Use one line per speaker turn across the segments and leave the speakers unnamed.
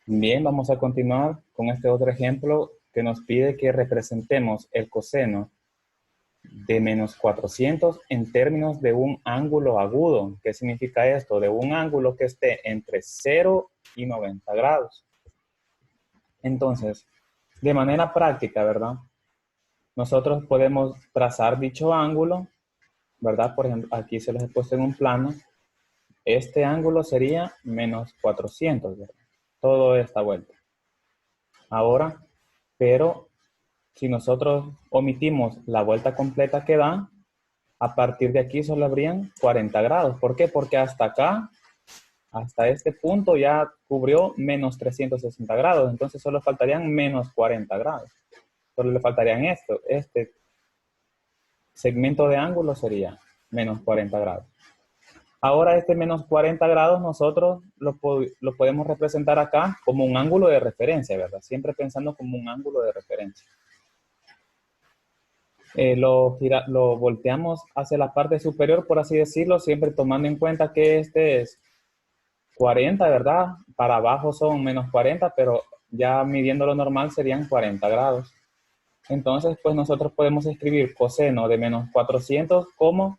Bien, vamos a continuar con este otro ejemplo que nos pide que representemos el coseno de menos 400 en términos de un ángulo agudo. ¿Qué significa esto? De un ángulo que esté entre 0 y 90 grados. Entonces, de manera práctica, ¿verdad? Nosotros podemos trazar dicho ángulo, ¿verdad? Por ejemplo, aquí se los he puesto en un plano. Este ángulo sería menos 400, ¿verdad? Todo esta vuelta. Ahora, pero si nosotros omitimos la vuelta completa que da, a partir de aquí solo habrían 40 grados. ¿Por qué? Porque hasta acá, hasta este punto ya cubrió menos 360 grados. Entonces solo faltarían menos 40 grados. Solo le faltarían esto. Este segmento de ángulo sería menos 40 grados. Ahora este menos 40 grados nosotros lo podemos representar acá como un ángulo de referencia, ¿verdad? Siempre pensando como un ángulo de referencia. Lo volteamos hacia la parte superior, por así decirlo, siempre tomando en cuenta que este es 40, ¿verdad? Para abajo son menos 40, pero ya midiendo lo normal serían 40 grados. Entonces, pues nosotros podemos escribir coseno de menos 400 como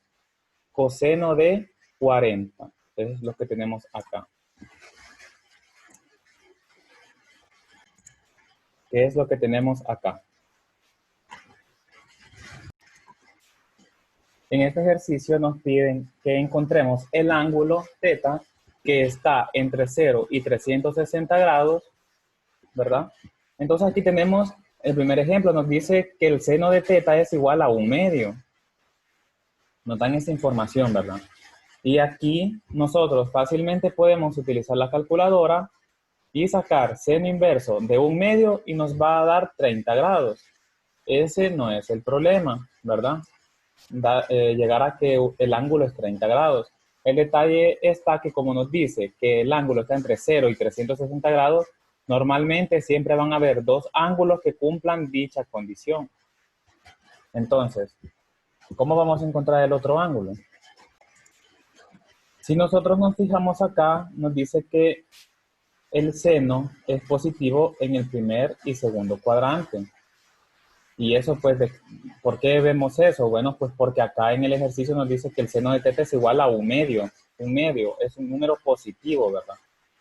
coseno de 40. Es lo que tenemos acá. ¿Qué es lo que tenemos acá? En este ejercicio nos piden que encontremos el ángulo θ que está entre 0 y 360 grados, ¿verdad? Entonces aquí tenemos el primer ejemplo, nos dice que el seno de θ es igual a 1/2. Nos dan esa información, ¿verdad? Y aquí nosotros fácilmente podemos utilizar la calculadora y sacar seno inverso de 1/2 y nos va a dar 30 grados. Ese no es el problema, ¿verdad? Llegar a que el ángulo es 30 grados. El detalle está que como nos dice que el ángulo está entre 0 y 360 grados, normalmente siempre van a haber dos ángulos que cumplan dicha condición. Entonces, ¿cómo vamos a encontrar el otro ángulo? Si nosotros nos fijamos acá, nos dice que el seno es positivo en el primer y segundo cuadrante. Y eso, pues, ¿por qué vemos eso? Bueno, pues porque acá en el ejercicio nos dice que el seno de θ es igual a 1/2. 1/2 es un número positivo, ¿verdad?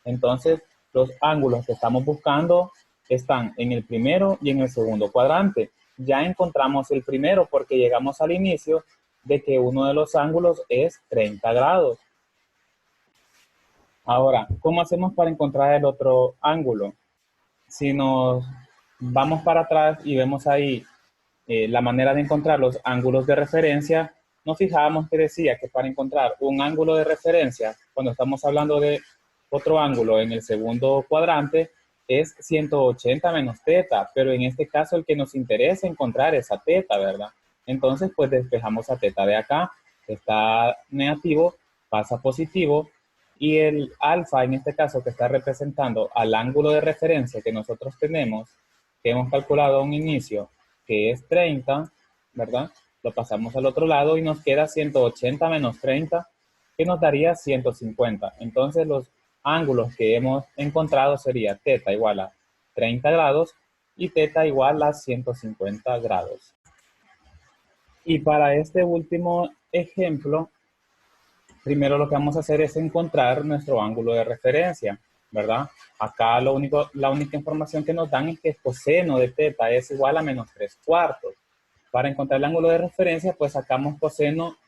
Entonces, los ángulos que estamos buscando están en el primero y en el segundo cuadrante. Ya encontramos el primero porque llegamos al inicio de que uno de los ángulos es 30 grados. Ahora, ¿cómo hacemos para encontrar el otro ángulo? Si nos vamos para atrás y vemos ahí la manera de encontrar los ángulos de referencia, nos fijábamos que decía que para encontrar un ángulo de referencia, cuando estamos hablando de otro ángulo en el segundo cuadrante, es 180 menos θ, pero en este caso el que nos interesa encontrar es a θ, ¿verdad? Entonces, pues despejamos a θ de acá, está negativo, pasa a positivo, y el alfa, en este caso, que está representando al ángulo de referencia que nosotros tenemos, que hemos calculado a un inicio, que es 30, ¿verdad? Lo pasamos al otro lado y nos queda 180 menos 30, que nos daría 150. Entonces los ángulos que hemos encontrado sería θ igual a 30 grados y θ igual a 150 grados. Y para este último ejemplo, primero lo que vamos a hacer es encontrar nuestro ángulo de referencia, ¿verdad? Acá la única información que nos dan es que el coseno de θ es igual a menos 3/4. Para encontrar el ángulo de referencia, pues sacamos coseno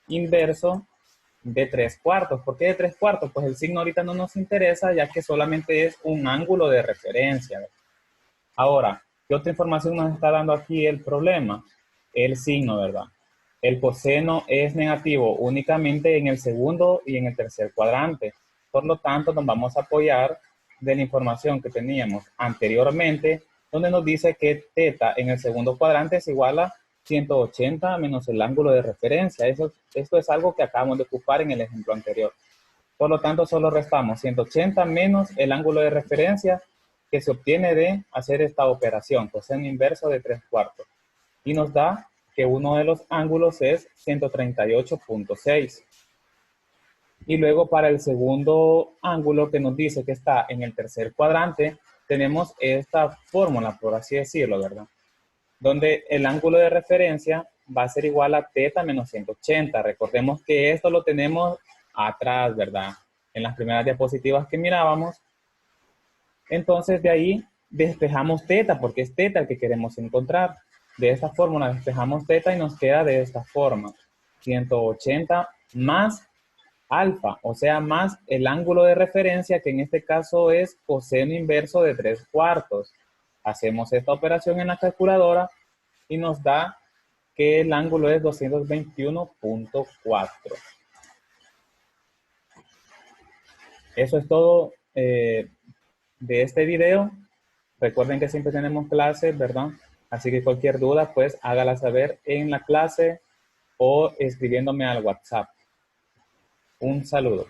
inverso de 3/4. ¿Por qué de 3/4? Pues el signo ahorita no nos interesa, ya que solamente es un ángulo de referencia. Ahora, ¿qué otra información nos está dando aquí el problema? El signo, ¿verdad? El coseno es negativo únicamente en el segundo y en el tercer cuadrante. Por lo tanto, nos vamos a apoyar de la información que teníamos anteriormente, donde nos dice que θ en el segundo cuadrante es igual a 180 menos el ángulo de referencia. Esto es algo que acabamos de ocupar en el ejemplo anterior. Por lo tanto, solo restamos 180 menos el ángulo de referencia que se obtiene de hacer esta operación, coseno inverso de 3/4. Y nos da que uno de los ángulos es 138.6. Y luego para el segundo ángulo que nos dice que está en el tercer cuadrante, tenemos esta fórmula, por así decirlo, ¿verdad? Donde el ángulo de referencia va a ser igual a θ menos 180. Recordemos que esto lo tenemos atrás, ¿verdad? En las primeras diapositivas que mirábamos. Entonces de ahí despejamos θ, porque es θ el que queremos encontrar. De esta fórmula despejamos θ y nos queda de esta forma. 180 más alfa, o sea, más el ángulo de referencia, que en este caso es coseno inverso de 3/4. Hacemos esta operación en la calculadora y nos da que el ángulo es 221.4. Eso es todo de este video. Recuerden que siempre tenemos clases, ¿verdad? Así que cualquier duda, pues hágala saber en la clase o escribiéndome al WhatsApp. Un saludo.